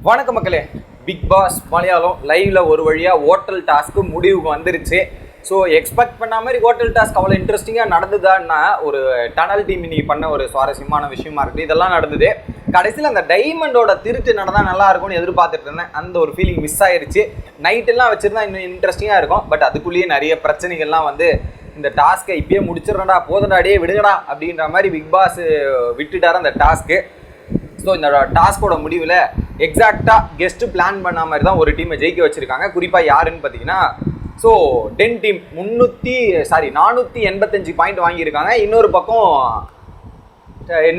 வணக்கம் மக்களே. Big pass Malayalam லைவ்ல ஒரு வழியா ஹோட்டல் டாஸ்க்கு முடிவுக்கு வந்துருச்சு. ஸோ எக்ஸ்பெக்ட் பண்ண மாதிரி ஹோட்டல் டாஸ்க் அவ்வளோ இன்ட்ரெஸ்டிங்காக நடந்துதான்னா ஒரு டனல் டீம் இன்னைக்கு பண்ண ஒரு சுவாரஸ்யமான விஷயமா இருக்குது. இதெல்லாம் நடந்தது. கடைசியில் அந்த டைமண்டோட திருட்டு நடந்தால் நல்லா இருக்கும்னு எதிர்பார்த்துட்டு இருந்தேன். அந்த ஒரு ஃபீலிங் மிஸ் ஆயிடுச்சு. நைட்டெல்லாம் வச்சுருந்தா இன்னும் இன்ட்ரெஸ்டிங்காக இருக்கும். பட் அதுக்குள்ளேயே நிறைய பிரச்சனைகள்லாம் வந்து இந்த டாஸ்க்கை இப்பயே முடிச்சிடறா போதடாடியே விடுங்கடா அப்படின்ற மாதிரி பிக் பாஸ் விட்டுட்டார் அந்த டாஸ்க்கு. ஸோ இந்த டாஸ்கோட முடிவில் எக்ஸாக்டாக கெஸ்ட்டு பிளான் பண்ண மாதிரி தான் ஒரு டீமை ஜெயிக்க வச்சுருக்காங்க. குறிப்பாக யாருன்னு பார்த்தீங்கன்னா ஸோ டென் டீம் 485 பாயிண்ட் வாங்கியிருக்காங்க. இன்னொரு பக்கம்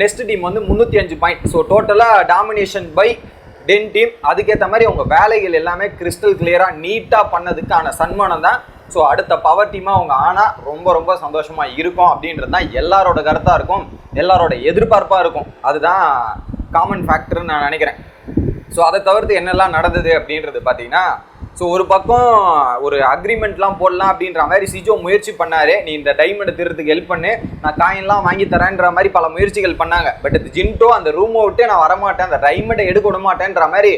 நெக்ஸ்ட் டீம் வந்து 305 பாயிண்ட். ஸோ டோட்டலாக டாமினேஷன் பை டென் டீம். அதுக்கேற்ற மாதிரி அவங்க வேலைகள் எல்லாமே கிறிஸ்டல் கிளியராக நீட்டாக பண்ணதுக்கான சன்மானம் தான். ஸோ அடுத்த பவர் டீமாக அவங்க ஆனால் ரொம்ப ரொம்ப சந்தோஷமாக இருக்கும் அப்படின்றது தான் எல்லாரோட கருத்தாக இருக்கும், எல்லாரோட எதிர்பார்ப்பாக இருக்கும். அதுதான் காமன் ஃபேக்டர்னு நான் நினைக்கிறேன். ஸோ அதை தவிர்த்து என்னெல்லாம் நடந்தது அப்படின்றது பார்த்தீங்கன்னா ஸோ ஒரு பக்கம் ஒரு அக்ரிமெண்ட்லாம் போடலாம் அப்படின்ற மாதிரி சிஜோ முயற்சி பண்ணார். நீ இந்த டைமண்டை திருறதுக்கு ஹெல்ப் பண்ணு, நான் காயின்லாம் வாங்கி தரேன்ற மாதிரி பல முயற்சிகள் பண்ணாங்க. பட் இது ஜின்டோ அந்த ரூமை விட்டு நான் வரமாட்டேன், அந்த டைமண்டை எடுக்க விட மாட்டேன்ற மாதிரி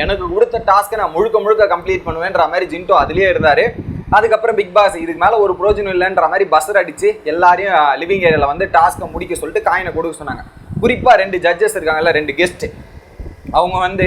எனக்கு கொடுத்த டாஸ்க்கை நான் முழுக்க கம்ப்ளீட் பண்ணுவேன்ற மாதிரி ஜின்டோ அதுலேயே இருந்தார். அதுக்கப்புறம் பிக் பாஸ் இதுக்கு மேலே ஒரு பிரோஜனம் இல்லைன்ற மாதிரி பஸ்ஸர் அடித்து எல்லாரையும் லிவிங் ஏரியாவில் வந்து டாஸ்க்கை முடிக்க சொல்லிட்டு காயினை கொடுக்க சொன்னாங்க. குறிப்பாக 2 ஜட்ஜஸ் இருக்காங்கல்ல, 2 கெஸ்ட்டு, அவங்க வந்து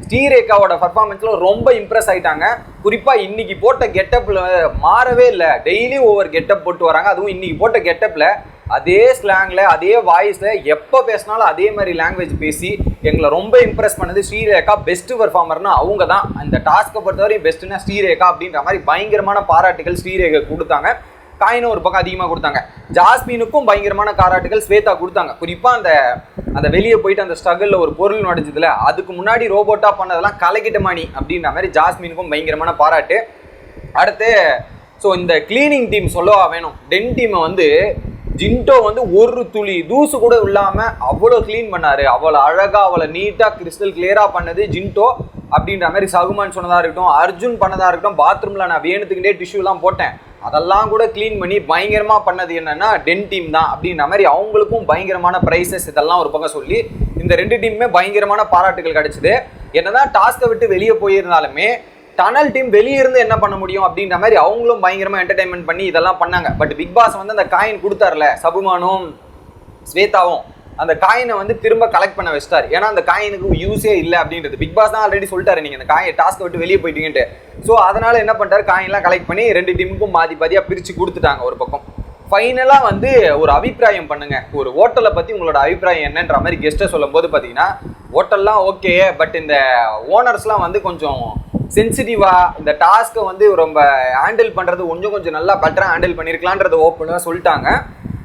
ஸ்ரீரேகாவோட பர்ஃபார்மன்ஸில் ரொம்ப இம்ப்ரெஸ் ஆகிட்டாங்க. குறிப்பாக இன்னைக்கு போட்ட கெட்டப்பில் மாறவே இல்லை. டெய்லியும் ஒவ்வொரு கெட்டப் போட்டு வராங்க. அதுவும் இன்னைக்கு போட்ட கெட்டப்பில் அதே ஸ்லாங்கில் அதே வாய்ஸில் எப்போ பேசினாலும் அதே மாதிரி லாங்குவேஜ் பேசி எங்களை ரொம்ப இம்ப்ரெஸ் பண்ணது ஸ்ரீரேகா. பெஸ்ட்டு பர்ஃபார்மர்னா அவங்க தான். அந்த டாஸ்க்கை பொறுத்தவரையும் பெஸ்ட்டுன்னா ஸ்ரீரேகா அப்படின்ற மாதிரி பயங்கரமான பாராட்டுகள் ஸ்ரீரேகா கொடுத்தாங்க. காயினும் ஒரு பக்கம் அதிகமாக கொடுத்தாங்க. ஜாஸ்மினுக்கும் பயங்கரமான பாராட்டுகள் ஸ்வேதா கொடுத்தாங்க. குறிப்பாக அந்த வெளியே போயிட்டு அந்த ஸ்ட்ரகிளில் ஒரு பொருள் நுடைஞ்சதுல அதுக்கு முன்னாடி ரோபோட்டாக பண்ணதெல்லாம் கலக்கிட்டமானி அப்படின்ற மாதிரி ஜாஸ்மினுக்கும் பயங்கரமான பாராட்டு. அடுத்து ஸோ இந்த கிளீனிங் டீம் சொல்லவா வேணும். டென் டீமை வந்து ஜின்டோ வந்து ஒரு துளி தூசு கூட இல்லாமல் அவ்வளோ க்ளீன் பண்ணார். அவ்வளோ அழகாக அவ்வளோ நீட்டாக கிறிஸ்டல் கிளியராக பண்ணது ஜின்டோ அப்படின்ற மாதிரி சகுமான் சொன்னதாக இருக்கட்டும், அர்ஜுன் பண்ணதாக இருக்கட்டும், பாத்ரூமில் நான் வேணுத்துக்கிட்டே டிஷ்யூலாம் போட்டேன் அதெல்லாம் கூட க்ளீன் பண்ணி பயங்கரமாக பண்ணது என்னன்னா டென் டீம் தான் அப்படின்ற மாதிரி அவங்களுக்கும் பயங்கரமான ப்ரைஸஸ் இதெல்லாம் ஒரு பக்கம் சொல்லி இந்த 2 டீமுமே பயங்கரமான பாராட்டுகள் கிடைச்சிது. என்னதான் டாஸ்க்கை விட்டு வெளியே போயிருந்தாலுமே டனல் டீம் வெளியே இருந்து என்ன பண்ண முடியும் அப்படின்ற மாதிரி அவங்களும் பயங்கரமாக என்டர்டைன்மெண்ட் பண்ணி இதெல்லாம் பண்ணாங்க. பட் பிக் பாஸ் வந்து அந்த காயின் கொடுத்தாருல, சபுமானும் ஸ்வேதாவும் அந்த காயினை வந்து திரும்ப கலெக்ட் பண்ண வச்சிட்டார். ஏன்னா அந்த காயினுக்கு யூஸே இல்லை அப்படின்றது பிக் பாஸ் தான் ஆல்ரெடி சொல்லிட்டாரு, நீங்கள் அந்த டாஸ்க்கை விட்டு வெளியே போயிட்டீங்கன்ட்டு. ஸோ அதனால் என்ன பண்ணிட்டாரு, காயின்லாம் கலெக்ட் பண்ணி 2 டீமுக்கும் பாதியாக பிரித்து கொடுத்துட்டாங்க. ஒரு பக்கம் ஃபைனலாக வந்து ஒரு அபிப்பிராயம் பண்ணுங்க, ஒரு ஹோட்டலை பற்றி உங்களோட அபிப்பிராயம் என்னன்ற மாதிரி கெஸ்ட்டை சொல்லும் போது பார்த்தீங்கன்னா ஹோட்டல்லாம் ஓகே, பட் இந்த ஓனர்ஸ்லாம் வந்து கொஞ்சம் சென்சிட்டிவாக இந்த டாஸ்க்கை வந்து ரொம்ப ஹேண்டில் பண்ணுறது கொஞ்சம் நல்லா பெட்டராக ஹேண்டில் பண்ணியிருக்கலான்றது ஓப்பனாக சொல்லிட்டாங்க.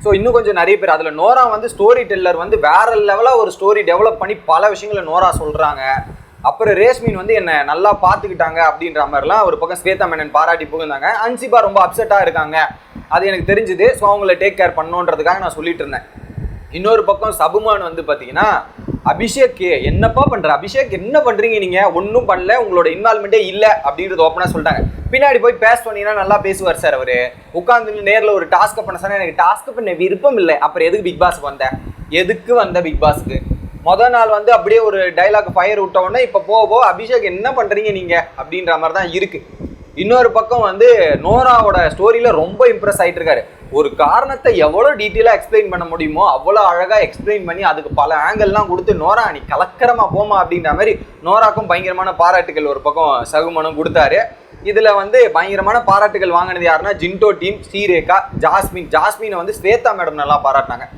ஸோ இன்னும் கொஞ்சம் நிறைய பேர் அதில் நோரா வந்து ஸ்டோரி டெல்லர் வந்து வேற லெவலாக ஒரு ஸ்டோரி டெவலப் பண்ணி பல விஷயங்களை நோரா சொல்கிறாங்க. அப்புறம் ரேஷ்மின் வந்து என்னை நல்லா பார்த்துக்கிட்டாங்க அப்படின்ற மாதிரிலாம் ஒரு பக்கம் ஸ்வேதா மேனன் பாராட்டி போயிருந்தாங்க. அன்சிபா ரொம்ப அப்செட்டாக இருக்காங்க, அது எனக்கு தெரிஞ்சுது. ஸோ அவங்கள டேக் கேர் பண்ணணுன்றதுக்காக நான் சொல்லிட்டு இருந்தேன். இன்னொரு பக்கம் சபுமான் வந்து பார்த்தீங்கன்னா அபிஷேக் என்னப்பா பண்ணுற, அபிஷேக் என்ன பண்ணுறீங்க, நீங்கள் ஒன்றும் பண்ணல, உங்களோட இன்வால்மெண்ட்டே இல்லை அப்படின்றது ஓப்பனாக சொல்லிட்டாங்க. பின்னாடி போய் பேச சொன்னீங்கன்னா நல்லா பேசுவார் சார். அவர் உட்காந்து நேரில் ஒரு டாஸ்க்கை பண்ண சொன்னால் எனக்கு டாஸ்க்கு பண்ண விருப்பம் இல்லை, அப்புறம் எதுக்கு பிக் பாஸ் வந்தேன், எதுக்கு வந்த பிக் பாஸுக்கு முதல் நாள் வந்து அப்படியே ஒரு டைலாக் ஃபயர் விட்ட உடனே இப்போ போக அபிஷேக் என்ன பண்ணுறீங்க நீங்கள் அப்படின்ற மாதிரி தான் இருக்குது. இன்னொரு பக்கம் வந்து நோராவோட ஸ்டோரியில் ரொம்ப இம்ப்ரெஸ் ஆகிட்டு இருக்காரு. ஒரு காரணத்தை எவ்வளோ டீட்டெயிலாக எக்ஸ்பிளைன் பண்ண முடியுமோ அவ்வளோ அழகாக எக்ஸ்பிளைன் பண்ணி அதுக்கு பல ஆங்கிள்லாம் கொடுத்து நோரா நீ கலக்கரமாக போமா அப்படின்ற மாதிரி நோராக்கும் பயங்கரமான பாராட்டுகள் ஒரு பக்கம் சகுமனும் கொடுத்தாரு. இதில் வந்து பயங்கரமான பாராட்டுகள் வாங்கினது யாருன்னா ஜின்டோ டீம், ஸ்ரீரேகா, ஜாஸ்மினை வந்து ஸ்வேதா மேடம் நல்லா பாராட்டினாங்க,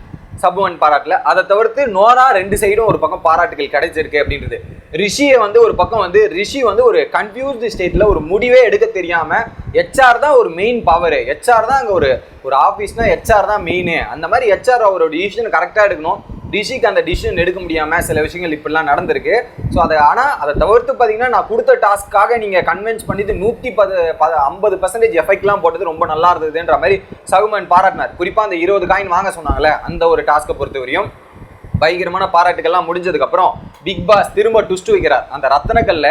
சபுவன் பாராட்டல. அதை தவிர்த்து நோரா 2 சைடும் ஒரு பக்கம் பாராட்டுகள் கிடைச்சிருக்கு அப்படின்றது. ரிஷியை வந்து ஒரு பக்கம் வந்து ரிஷி வந்து ஒரு கன்ஃபியூஸ்டு ஸ்டேட்டில் ஒரு முடிவே எடுக்க தெரியாமல் ஹெச்ஆர் தான் ஒரு மெயின் பவர், ஹெச்ஆர் தான் அங்கே ஒரு ஆஃபீஸ்னா ஹெச்ஆர் தான் மெயின், அந்த மாதிரி ஹெச்ஆர் அவரோட டிசிஷன் கரெக்டாக எடுக்கணும். ரிஷிக்கு அந்த டிசிஷன் எடுக்க முடியாமல் சில விஷயங்கள் இப்படிலாம் நடந்திருக்கு. ஸோ அதை தவிர்த்து பார்த்தீங்கன்னா நான் கொடுத்த டாஸ்க்காக நீங்கள் கன்வின்ஸ் பண்ணிட்டு 150% எஃபெக்ட்லாம் போட்டது ரொம்ப நல்லா இருந்ததுன்ற மாதிரி சகுமன் பாராட்டினார். குறிப்பாக அந்த 20 காயின் வாங்க சொன்னாங்களே அந்த ஒரு டாஸ்க்கை பொறுத்தவரையும் பயங்கரமான பாராட்டுகள்லாம் முடிஞ்சதுக்கப்புறம் பிக் பாஸ் திரும்ப ட்விஸ்ட் வைக்கிறார். அந்த ரத்தனக்கல்ல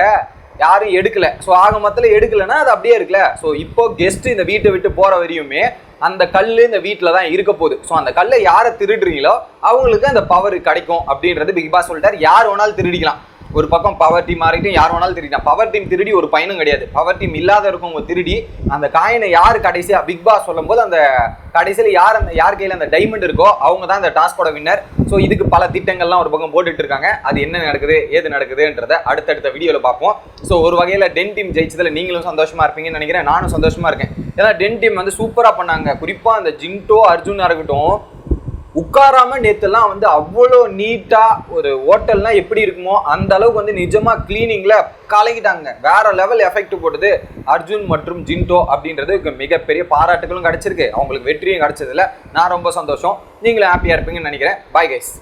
யாரும் எடுக்கல, ஸோ ஆக மொத்தத்தில் எடுக்கலைன்னா அது அப்படியே இருக்குல்ல. ஸோ இப்போ கெஸ்ட் இந்த வீட்டை விட்டு போகிற வரையுமே அந்த கல் இந்த வீட்டில் தான் இருக்க போகுது. ஸோ அந்த கல்லை யாரை திருடுறீங்களோ அவங்களுக்கு அந்த பவர் கிடைக்கும் அப்படின்றது பிக் பாஸ் சொல்லிட்டார். யார் வேணாலும் திருடிக்கலாம். ஒரு பக்கம் பவர் டீம் மாறிட்டும் யார் வேணாலும் திருடினா. பவர் டீம் திருடி ஒரு பயனும் கிடையாது. பவர் டீம் இல்லாத இருக்கவங்க திருடி அந்த காயினை யார் கடைசியா பிக் பாஸ் சொல்லும் போது அந்த கடைசியில் யார் கையில் அந்த டைமண்ட் இருக்கோ அவங்க தான் இந்த டாஸ்கோட வின்னர். ஸோ இதுக்கு பல திட்டங்கள்லாம் ஒரு பக்கம் போட்டுட்டு இருக்காங்க. அது என்ன நடக்குது ஏது நடக்குதுன்றத அடுத்தடுத்த வீடியோவில் பார்ப்போம். ஸோ ஒரு வகையில் டென் டீம் ஜெயிச்சதில் நீங்களும் சந்தோஷமா இருப்பீங்கன்னு நினைக்கிறேன். நானும் சந்தோஷமா இருக்கேன். ஏன்னா டென் டீம் வந்து சூப்பராக பண்ணாங்க. குறிப்பாக அந்த ஜின்டோ அர்ஜுனா இருக்கட்டும், உட்காராம நேற்றுலாம் வந்து அவ்வளோ நீட்டாக ஒரு ஹோட்டல்லாம் எப்படி இருக்குமோ அந்த அளவுக்கு வந்து நிஜமாக கிளீனிங்கில் கலக்கிட்டாங்க. வேற லெவல் எஃபெக்ட் போட்டது அர்ஜுன் மற்றும் ஜின்டோ அப்படின்றது மிகப்பெரிய பாராட்டுகளும் கிடைச்சிருக்கு. அவங்களுக்கு வெற்றியும் கிடைச்சதுல நான் ரொம்ப சந்தோஷம். நீங்களும் ஹாப்பியாக இருப்பீங்கன்னு நினைக்கிறேன். Bye guys.